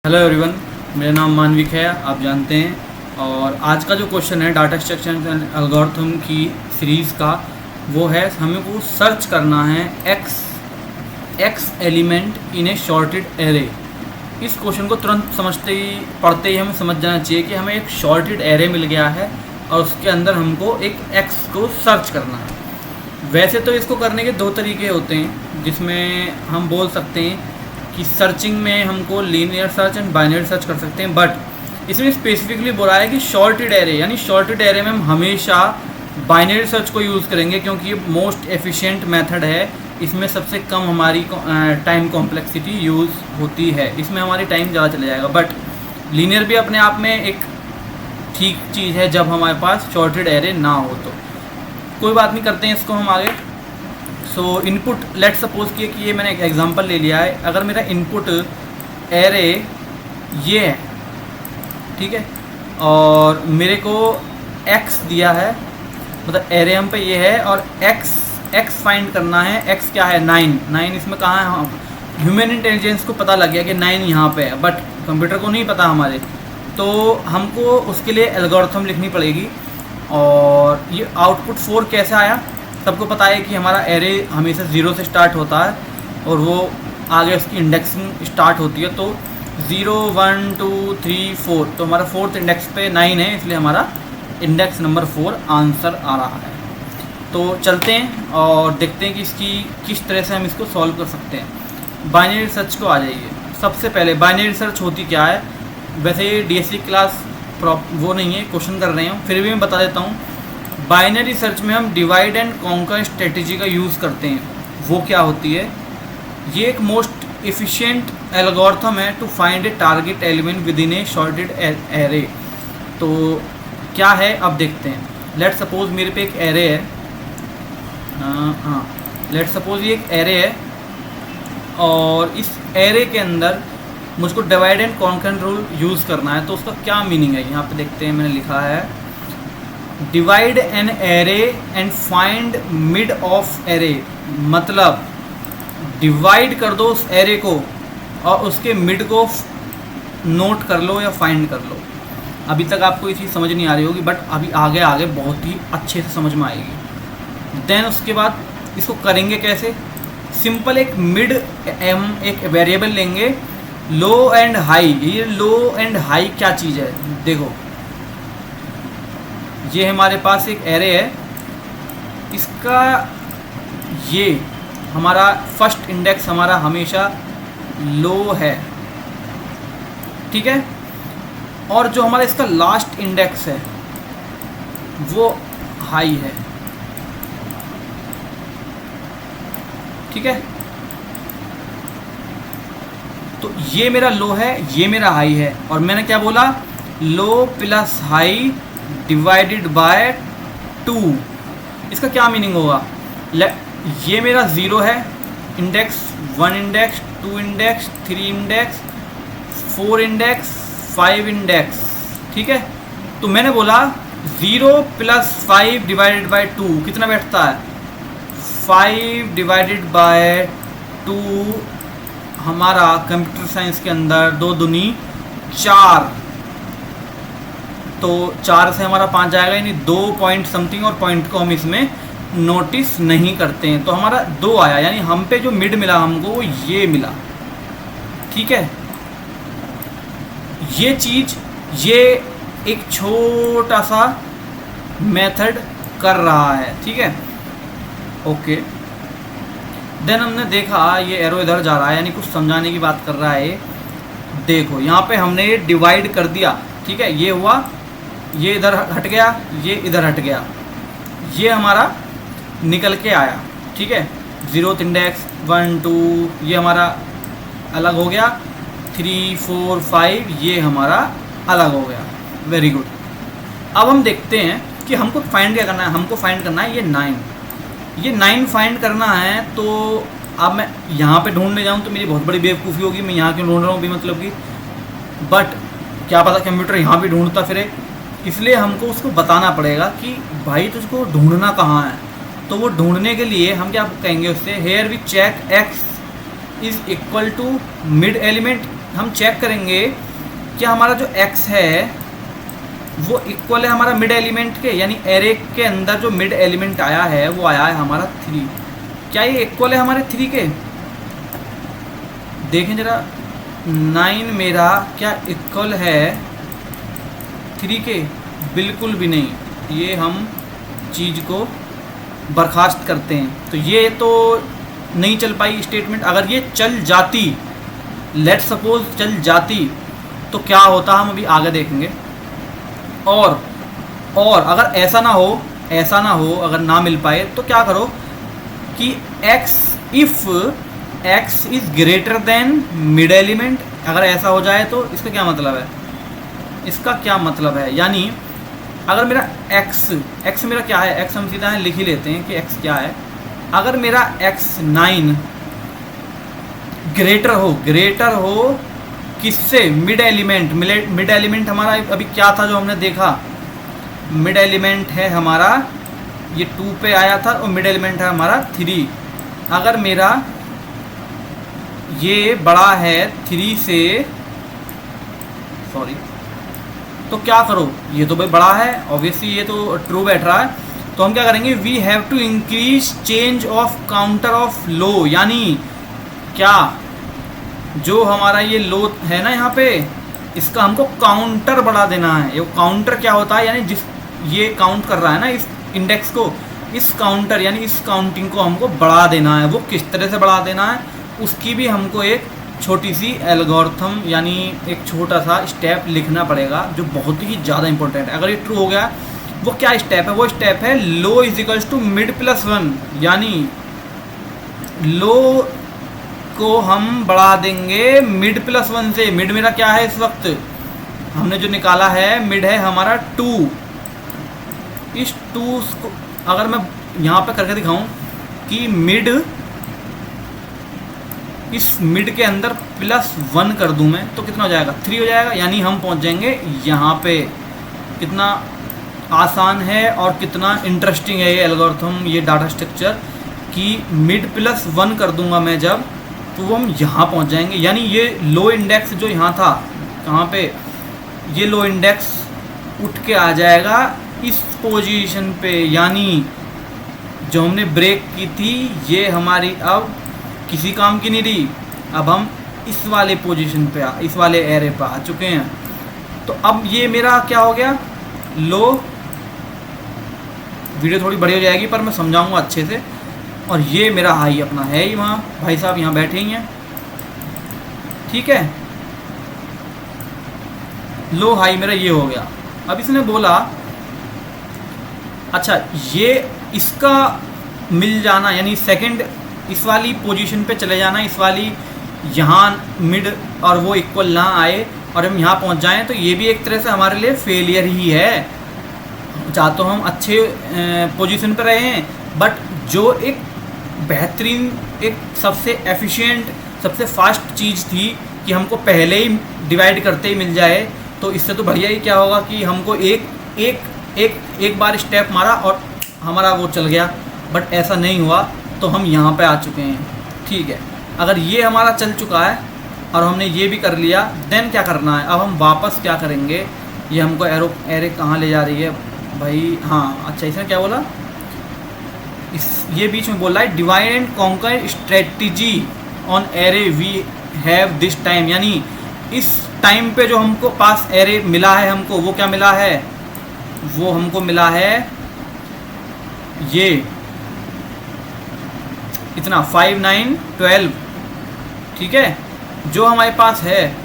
Hello everyone, मेरा नाम मानविक है, आप जानते हैं। और आज का जो क्वेश्चन है डाटा स्ट्रक्चर एंड एल्गोरिथम की सीरीज़ का, वो है हमें को सर्च करना है x element in a sorted array. इस क्वेश्चन को तुरंत पढ़ते ही हमें समझ जाना चाहिए कि हमें एक शॉर्टेड एरे मिल गया है और उसके अंदर हमको एक एक्स को सर्च करना है। वैसे तो इसको करने के दो तरीके होते हैं, जिसमें हम बोल सकते हैं कि सर्चिंग में हमको linear search and binary search कर सकते हैं, बट इसमें स्पेसिफिकली बोला है कि शॉर्टेड एरे, यानी शॉर्टेड एरे में हम हमेशा बाइनरी सर्च को यूज़ करेंगे क्योंकि ये मोस्ट एफिशिएंट मेथड है। इसमें सबसे कम हमारी टाइम कॉम्प्लेक्सिटी यूज़ होती है, इसमें हमारी टाइम ज़्यादा चले जाएगा। बट लीनियर भी अपने आप में एक ठीक चीज़ है जब हमारे पास शॉर्टेड एरे ना हो। तो कोई बात नहीं, करते हैं इसको हम आगे। सो इनपुट, लेट सपोज किए कि ये मैंने एक एग्जांपल ले लिया है। अगर मेरा इनपुट एरे ये है, ठीक है, और मेरे को x दिया है, मतलब एरे हम पे ये है और x फाइंड करना है। x क्या है? 9 इसमें कहाँ है? हाँ, ह्यूमन इंटेलिजेंस को पता लग गया कि 9 यहाँ पे है, बट कंप्यूटर को नहीं पता हमारे। तो हमको उसके लिए एल्गोरिथम लिखनी पड़ेगी। और ये आउटपुट 4 कैसे आया? सबको पता है कि हमारा एरे हमेशा 0 से स्टार्ट होता है और वो आगे उसकी इंडेक्सिंग स्टार्ट होती है। तो 0 1 2 3 4, तो हमारा 4th इंडेक्स पे 9 है, इसलिए हमारा इंडेक्स नंबर 4 आंसर आ रहा है। तो चलते हैं और देखते हैं कि इसकी किस तरह से हम इसको सॉल्व कर सकते हैं। बाइनरी सर्च को आ जाइए। सबसे पहले बाइनरी सर्च होती क्या है? वैसे ये डीएससी क्लास वो नहीं है, क्वेश्चन कर रहे हैं, फिर भी मैं बता देता हूँ। बाइनरी सर्च में हम डिवाइड एंड कॉन्कर स्ट्रेटेजी का यूज़ करते हैं। वो क्या होती है? ये एक मोस्ट एफिशिएंट एल्गोरिथम है to find a target element within a sorted array. तो क्या है अब देखते हैं। लेट सपोज मेरे पे एक एरे है, लेट सपोज ये एक एरे है और इस एरे के अंदर मुझको divide and conquer rule use करना है। तो उसका क्या मीनिंग है यहाँ पे देखते हैं। मैंने लिखा है divide an array and find mid of array, मतलब डिवाइड कर दो उस एरे को और उसके मिड को नोट कर लो या फाइंड कर लो। अभी तक आपको ये चीज़ समझ नहीं आ रही होगी, बट अभी आगे बहुत ही अच्छे से समझ में आएगी। देन उसके बाद इसको करेंगे कैसे? सिंपल, एक मिड एक वेरिएबल लेंगे, लो एंड हाई। ये लो एंड हाई क्या चीज़ है? देखो, ये हमारे पास एक एरे है, इसका ये हमारा फर्स्ट इंडेक्स हमारा हमेशा लो है, ठीक है, और जो हमारा इसका लास्ट इंडेक्स है वो हाई है, ठीक है। तो ये मेरा लो है, ये मेरा हाई है, और मैंने क्या बोला? लो प्लस हाई डिवाइडेड बाय 2। इसका क्या मीनिंग होगा? ये मेरा 0 है, index 1 index 2 index 3 index 4 index 5 index, ठीक है। तो मैंने बोला 0 प्लस 5 डिवाइडेड बाय 2 कितना बैठता है? 5 डिवाइडेड बाय 2 हमारा कंप्यूटर साइंस के अंदर 2 दूनी 4, तो 4 से हमारा 5 जाएगा, यानी 2 पॉइंट समथिंग, और पॉइंट को हम इसमें नोटिस नहीं करते हैं। तो हमारा 2 आया, यानी हम पे जो मिड मिला हमको वो ये मिला, ठीक है। ये चीज़, ये एक छोटा सा मेथड कर रहा है, ठीक है, ओके। देन हमने देखा ये एरो इधर जा रहा है, यानी कुछ समझाने की बात कर रहा है। देखो यहाँ पे हमने ये डिवाइड कर दिया, ठीक है, ये हुआ, ये इधर हट गया, ये इधर हट गया, ये हमारा निकल के आया, ठीक है। 0th इंडेक्स 1 2 ये हमारा अलग हो गया, 3 4 5 ये हमारा अलग हो गया। Very good. अब हम देखते हैं कि हमको फाइंड क्या करना है। हमको फाइंड करना है ये 9 फाइंड करना है। तो अब मैं यहाँ पे ढूंढने जाऊँ तो मेरी बहुत बड़ी बेवकूफ़ी होगी, मैं यहाँ क्यों ढूंढ रहा हूँ भी, मतलब कि, बट क्या पता कंप्यूटर यहाँ भी ढूंढता फिरे, इसलिए हमको उसको बताना पड़ेगा कि भाई तुझको ढूंढना कहाँ है। तो वो ढूंढने के लिए हम क्या कहेंगे उससे, here we check X is equal to mid element हम चेक करेंगे कि हमारा जो x है वो इक्वल है हमारा मिड एलिमेंट के, यानी एरे के अंदर जो मिड एलिमेंट आया है वो आया है हमारा 3। क्या ये इक्वल है हमारे 3 के? देखें जरा, 9 मेरा क्या इक्वल है 3 के? बिल्कुल भी नहीं। ये हम चीज़ को बर्खास्त करते हैं। तो ये तो नहीं चल पाई स्टेटमेंट। अगर ये चल जाती, लेट सपोज चल जाती, तो क्या होता हम अभी आगे देखेंगे। और अगर ऐसा ना हो, अगर ना मिल पाए तो क्या करो कि x if x is greater than mid element. अगर ऐसा हो जाए तो इसका क्या मतलब है? इसका क्या मतलब है, यानी अगर मेरा x मेरा क्या है, x हम सीधा लिख ही लेते हैं कि x क्या है। अगर मेरा x 9 ग्रेटर हो किससे? Mid element. मिड एलिमेंट हमारा अभी क्या था जो हमने देखा? मिड एलिमेंट है हमारा, ये 2 पे आया था, और मिड एलिमेंट है हमारा 3। अगर मेरा ये बड़ा है 3 से, सॉरी, तो क्या करो, ये तो भाई बड़ा है, ऑब्वियसली ये तो ट्रू बैठ रहा है, तो हम क्या करेंगे, we have to increase change of counter of low. यानी क्या, जो हमारा ये लो है ना यहाँ पे, इसका हमको काउंटर बढ़ा देना है। ये काउंटर क्या होता है, यानी जिस ये काउंट कर रहा है ना इस इंडेक्स को, इस काउंटर यानी इस काउंटिंग को हमको बढ़ा देना है। वो किस तरह से बढ़ा देना है, उसकी भी हमको एक छोटी सी एल्गोरिथम यानी एक छोटा सा स्टेप लिखना पड़ेगा, जो बहुत ही ज़्यादा इंपॉर्टेंट है। अगर ये ट्रू हो गया, वो क्या स्टेप है? वो स्टेप है lo is equals to mid plus 1, यानी लो को हम बढ़ा देंगे मिड प्लस 1 से। मिड मेरा क्या है इस वक्त, हमने जो निकाला है मिड है हमारा 2। इस 2 को अगर मैं यहाँ पे करके दिखाऊं कि मिड, इस मिड के अंदर प्लस 1 कर दूं मैं, तो कितना हो जाएगा? 3 हो जाएगा। यानी हम पहुँच जाएंगे यहाँ पे। कितना आसान है और कितना इंटरेस्टिंग है ये एल्गोरिथम, ये डाटा स्ट्रक्चर, कि मिड प्लस 1 कर दूंगा मैं जब, तो वो हम यहाँ पहुँच जाएंगे। यानी ये लो इंडेक्स जो यहाँ था, कहाँ पे, ये लो इंडेक्स उठ के आ जाएगा इस पोजीशन पे। यानी जो हमने ब्रेक की थी ये हमारी अब किसी काम की नहीं रही। अब हम इस वाले पोजीशन पे इस वाले एरे पे आ चुके हैं। तो अब ये मेरा क्या हो गया, लो। वीडियो थोड़ी बड़ी हो जाएगी पर मैं समझाऊंगा अच्छे से। और ये मेरा हाई अपना है ही, वहाँ भाई साहब यहाँ बैठे ही हैं, ठीक है। लो हाई मेरा ये हो गया। अब इसने बोला अच्छा ये इसका मिल जाना, यानी सेकंड इस वाली पोजीशन पे चले जाना, इस वाली यहाँ मिड, और वो इक्वल ना आए और हम यहाँ पहुँच जाएं, तो ये भी एक तरह से हमारे लिए फेलियर ही है। चाहे तो हम अच्छे पोजीशन पर रहे हैं, बट जो एक बेहतरीन, एक सबसे एफिशिएंट, सबसे फास्ट चीज़ थी कि हमको पहले ही डिवाइड करते ही मिल जाए, तो इससे तो बढ़िया ही क्या होगा कि हमको एक बार स्टेप मारा और हमारा वो चल गया। बट ऐसा नहीं हुआ, तो हम यहाँ पे आ चुके हैं, ठीक है। अगर ये हमारा चल चुका है और हमने ये भी कर लिया, देन क्या करना है, अब हम वापस क्या करेंगे। ये हमको एरे कहाँ ले जा रही है भाई, हाँ अच्छा, इसने क्या बोला, ये बीच में बोल रहा है divide and conquer strategy on array we have this time. यानी इस टाइम पे जो हमको पास एरे मिला है, हमको वो क्या मिला है, वो हमको मिला है ये इतना 5 9 12, ठीक है। जो हमारे पास है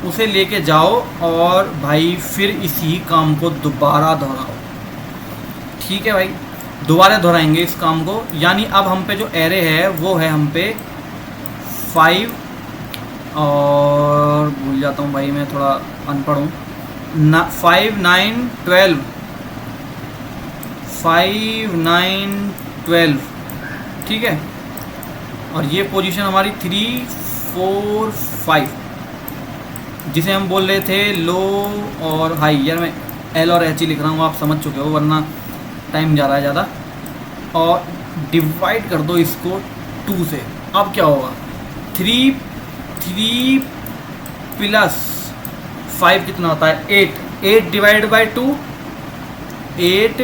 उसे लेके जाओ और भाई फिर इसी काम को दोबारा दोहराओ, ठीक है भाई। दोबारा दोहराएंगे इस काम को। यानी अब हम पे जो एरे है वो है हम पे 5, और भूल जाता हूँ भाई, मैं थोड़ा अनपढ़ हूँ, 5 9 12, 5 9 12, ठीक है। और ये पोजीशन हमारी 3 4 5, जिसे हम बोल रहे थे लो और हाई। यार मैं एल और एच ही लिख रहा हूँ, आप समझ चुके हो, वरना टाइम जा रहा है ज़्यादा। और डिवाइड कर दो इसको 2 से। अब क्या होगा, 3 प्लस 5 कितना होता है 8, 8 divide by 2, 8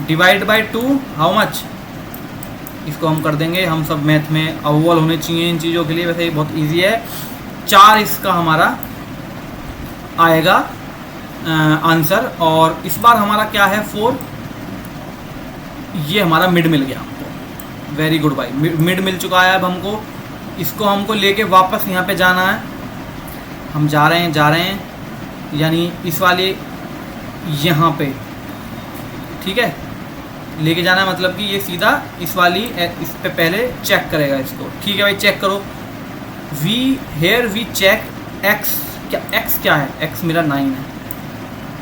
divide by 2 how much, इसको हम कर देंगे, हम सब मैथ में अव्वल होने चाहिए इन चीज़ों के लिए, वैसे ये बहुत इजी है। 4 इसका हमारा आएगा आंसर। और इस बार हमारा क्या है 4, ये हमारा मिड मिल गया हमको, वेरी गुड भाई, मिड मिल चुका है। अब हमको इसको लेके वापस यहाँ पे जाना है, हम जा रहे हैं यानी इस वाले यहाँ पे, ठीक है, लेके जाना है, मतलब कि ये सीधा इस वाली इस पे पहले चेक करेगा इसको, ठीक है भाई, चेक करो। वी चेक x, क्या x क्या है, x मेरा 9 है,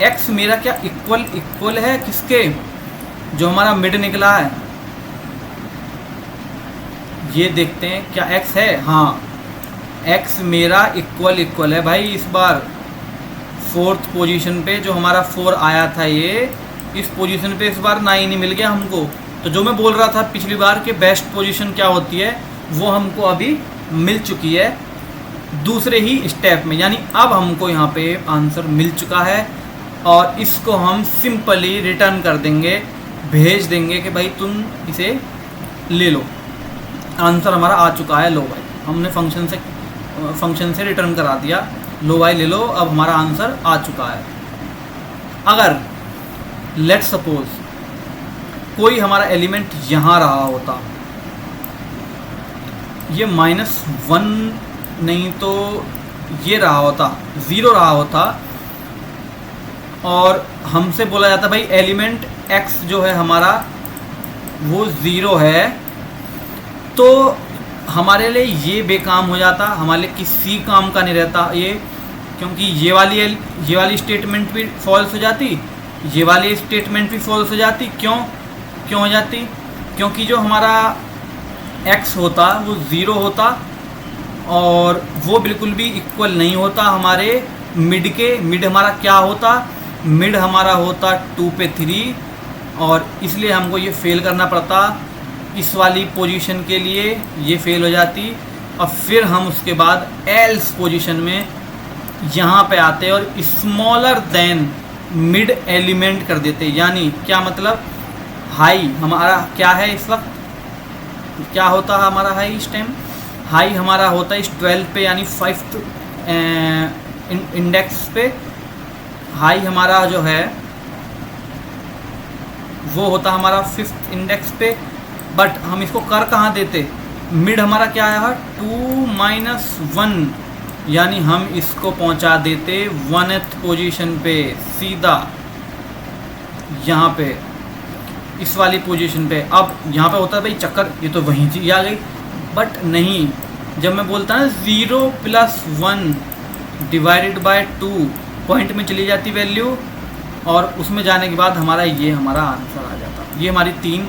x मेरा क्या इक्वल है किसके, जो हमारा मिड निकला है, ये देखते हैं क्या x है, हाँ x मेरा इक्वल है भाई। इस बार 4th पोजीशन पे जो हमारा 4 आया था, ये इस पोजीशन पे इस बार 9 ही मिल गया हमको। तो जो मैं बोल रहा था पिछली बार कि बेस्ट पोजीशन क्या होती है, वो हमको अभी मिल चुकी है दूसरे ही स्टेप में, यानी अब हमको यहाँ पे आंसर मिल चुका है और इसको हम सिंपली रिटर्न कर देंगे, भेज देंगे कि भाई तुम इसे ले लो, आंसर हमारा आ चुका है, लो भाई, हमने फंक्शन से रिटर्न करा दिया, लो भाई ले लो, अब हमारा आंसर आ चुका है। अगर लेट्स सपोज कोई हमारा एलिमेंट यहाँ रहा होता, ये -1 नहीं तो ये रहा होता, 0 रहा होता, और हमसे बोला जाता भाई एलिमेंट x जो है हमारा वो 0 है, तो हमारे लिए ये बेकाम हो जाता, हमारे लिए किसी काम का नहीं रहता ये, क्योंकि ये वाली स्टेटमेंट भी फॉल्स हो जाती, ये वाली स्टेटमेंट भी फॉल्स हो जाती। क्यों हो जाती, क्योंकि जो हमारा x होता वो 0 होता और वो बिल्कुल भी इक्वल नहीं होता हमारे मिड के। मिड हमारा क्या होता, मिड हमारा होता 2 पे 3, और इसलिए हमको ये फेल करना पड़ता, इस वाली पोजीशन के लिए ये फेल हो जाती, और फिर हम उसके बाद एल्स पोजीशन में यहाँ पे आते और स्मॉलर देन मिड एलिमेंट कर देते। यानी क्या मतलब, हाई हमारा क्या है इस वक्त, क्या होता है हमारा हाई इस टाइम, हाई हमारा होता है इस 12 पे, यानी 5th इंडेक्स पे हाई हमारा जो है वो होता हमारा 5th इंडेक्स पे। बट हम इसको कर कहाँ देते, मिड हमारा क्या है 2 - 1, यानी हम इसको पहुंचा देते 1th पोजीशन पे, सीधा यहाँ पे इस वाली पोजीशन पे। अब यहाँ पे होता है भाई चक्कर, ये तो वहीं चीज़ आ गई, बट नहीं, जब मैं बोलता ना 0 + 1 डिवाइडेड बाय 2 पॉइंट में चली जाती वैल्यू, और उसमें जाने के बाद हमारा आंसर आ जाता। ये हमारी 3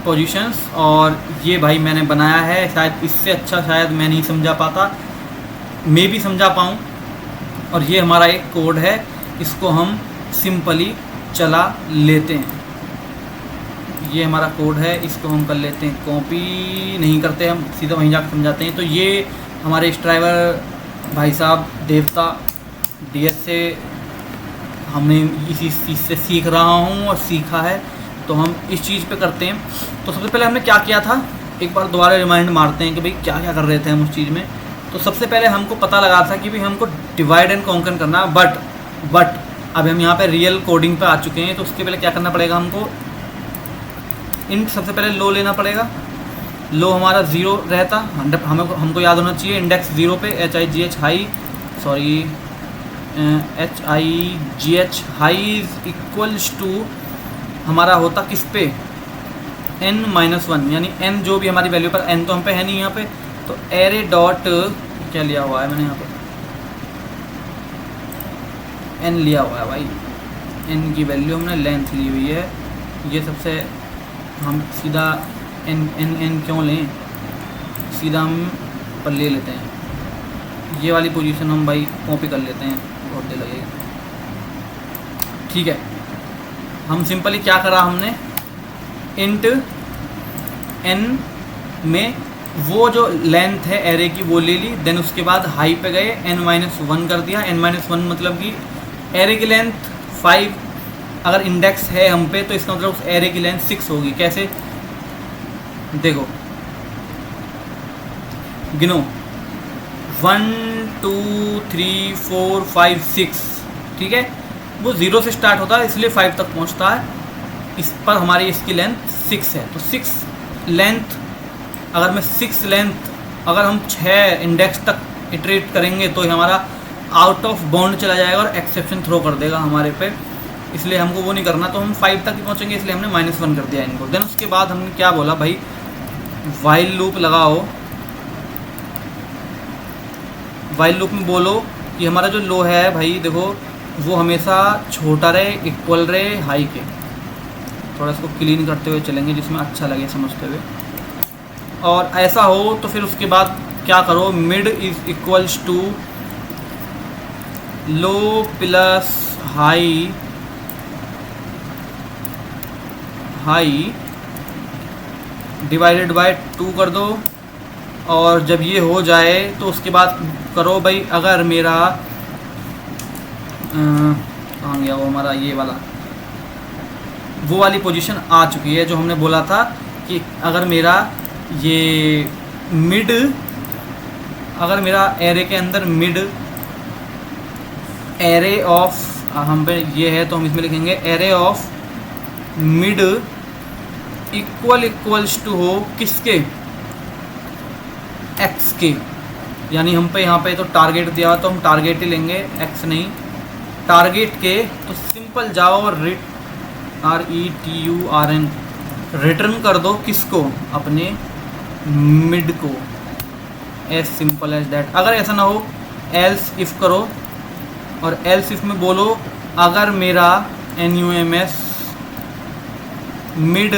पोजीशंस, और ये भाई मैंने बनाया है, शायद इससे अच्छा शायद मैं नहीं समझा पाता, मैं भी समझा पाऊँ। और ये हमारा एक कोड है, इसको हम सिंपली चला लेते हैं। ये हमारा कोड है, इसको हम कर लेते हैं कॉपी, नहीं करते हम सीधा वहीं जाकर समझाते हैं। तो ये हमारे ड्राइवर भाई साहब देवता DS से हमने इसी चीज़ से सीख रहा हूँ और सीखा है, तो हम इस चीज़ पे करते हैं। तो सबसे पहले हमने क्या किया था, एक बार दोबारा रिमाइंड मारते हैं कि भाई क्या क्या कर रहे थे हम उस चीज़ में। तो सबसे पहले हमको पता लगा था कि भाई हमको डिवाइड एंड कॉन्कर करना, बट अब हम यहाँ पे रियल कोडिंग पे आ चुके हैं। तो उसके पहले क्या करना पड़ेगा, हमको इंट सबसे पहले लो लेना पड़ेगा। लो हमारा 0 रहता, हमको याद होना चाहिए इंडेक्स 0 पे HIGH high is equals to हमारा होता किस पे, n-1, यानी n जो भी हमारी वैल्यू पर, n तो हम पे है नहीं यहाँ पे, तो एरे डॉट क्या लिया हुआ है मैंने यहाँ पे, n लिया हुआ है भाई, n की वैल्यू हमने लेंथ ली हुई है। ये सबसे हम सीधा n क्यों लें, सीधा हम पर ले लेते हैं। ये वाली पोजीशन हम भाई कॉपी कर लेते हैं, बहुत देर लगेगी। ठीक है, हम सिंपली क्या करा हमने, इंट n में वो जो लेंथ है एरे की वो ले ली, देन उसके बाद हाई पे गए, n-1 कर दिया। n-1 मतलब कि एरे की लेंथ 5 अगर इंडेक्स है हम पे, तो इसका मतलब उस एरे की लेंथ 6 होगी। कैसे देखो, गिनो 1 2 3 4 5 6, ठीक है। वो 0 से स्टार्ट होता है इसलिए 5 तक पहुंचता है। इस पर हमारी इसकी लेंथ 6 है, तो 6 लेंथ अगर मैं 6 लेंथ अगर हम 6 इंडेक्स तक इटरेट करेंगे तो हमारा आउट ऑफ बाउंड चला जाएगा और एक्सेप्शन थ्रो कर देगा हमारे पे, इसलिए हमको वो नहीं करना। तो हम 5 तक ही पहुँचेंगे, इसलिए हमने -1 कर दिया इनको। देन उसके बाद हमने क्या बोला भाई, वाइल लूप लगाओ। वाइल लूप में बोलो कि हमारा जो लो है भाई देखो, वो हमेशा छोटा रहे, इक्वल रहे हाई के। थोड़ा इसको क्लीन करते हुए चलेंगे जिसमें अच्छा लगे समझते हुए। और ऐसा हो तो फिर उसके बाद क्या करो, mid is equals to low plus high divided by 2 कर दो। और जब ये हो जाए तो उसके बाद करो भाई, अगर मेरा कहाँ गया वो हमारा, ये वाला वो वाली पोजीशन आ चुकी है जो हमने बोला था कि अगर मेरा ये मिड, अगर मेरा एरे के अंदर मिड एरे ऑफ हम पे ये है तो हम इसमें लिखेंगे array of mid equals to हो किसके, एक्स के। यानी हम पे यहाँ पे तो टारगेट दिया हुआ तो हम टारगेट ही लेंगे, एक्स नहीं, टारगेट के। तो सिंपल जाओ RETURN रिटर्न कर दो किसको, अपने मिड को, एज सिंपल एज दैट। अगर ऐसा ना हो एल्स इफ करो, और एल्स इफ में बोलो अगर मेरा NUMS मिड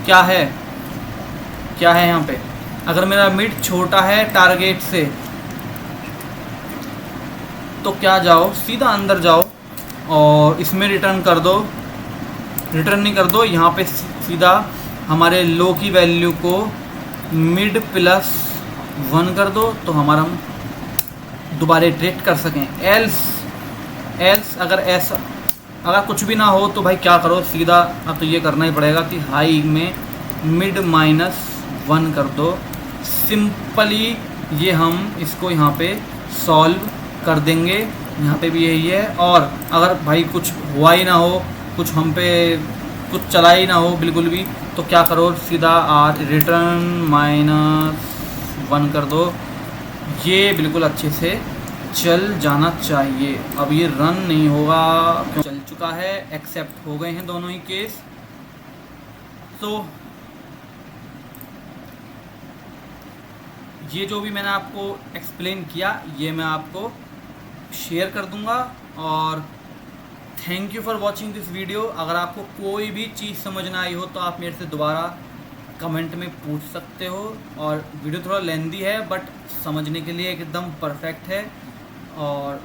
क्या है यहाँ पे, अगर मेरा मिड छोटा है टारगेट से तो क्या जाओ सीधा अंदर जाओ और इसमें रिटर्न कर दो, रिटर्न नहीं कर दो, यहाँ पे सीधा हमारे लो की वैल्यू को मिड +1 कर दो तो हमारा हम दोबारा इटरेट कर सकें। एल्स अगर ऐसा अगर कुछ भी ना हो तो भाई क्या करो, सीधा अब तो ये करना ही पड़ेगा कि हाई में मिड -1 कर दो। सिंपली ये हम इसको यहाँ पे सॉल्व कर देंगे, यहाँ पे भी यही है। और अगर भाई कुछ हुआ ही ना हो, कुछ हम पे कुछ चला ही ना हो बिल्कुल भी, तो क्या करो सीधा रिटर्न -1 कर दो। ये बिल्कुल अच्छे से चल जाना चाहिए। अब ये रन नहीं होगा क्यों, चल चुका है, एक्सेप्ट हो गए हैं दोनों ही केस। तो ये जो भी मैंने आपको एक्सप्लेन किया ये मैं आपको शेयर कर दूंगा। और thank you for watching this video. अगर आपको कोई भी चीज़ समझ ना आई हो तो आप मेरे से दोबारा कमेंट में पूछ सकते हो। और वीडियो थोड़ा लेंदी है बट समझने के लिए एकदम परफेक्ट है। और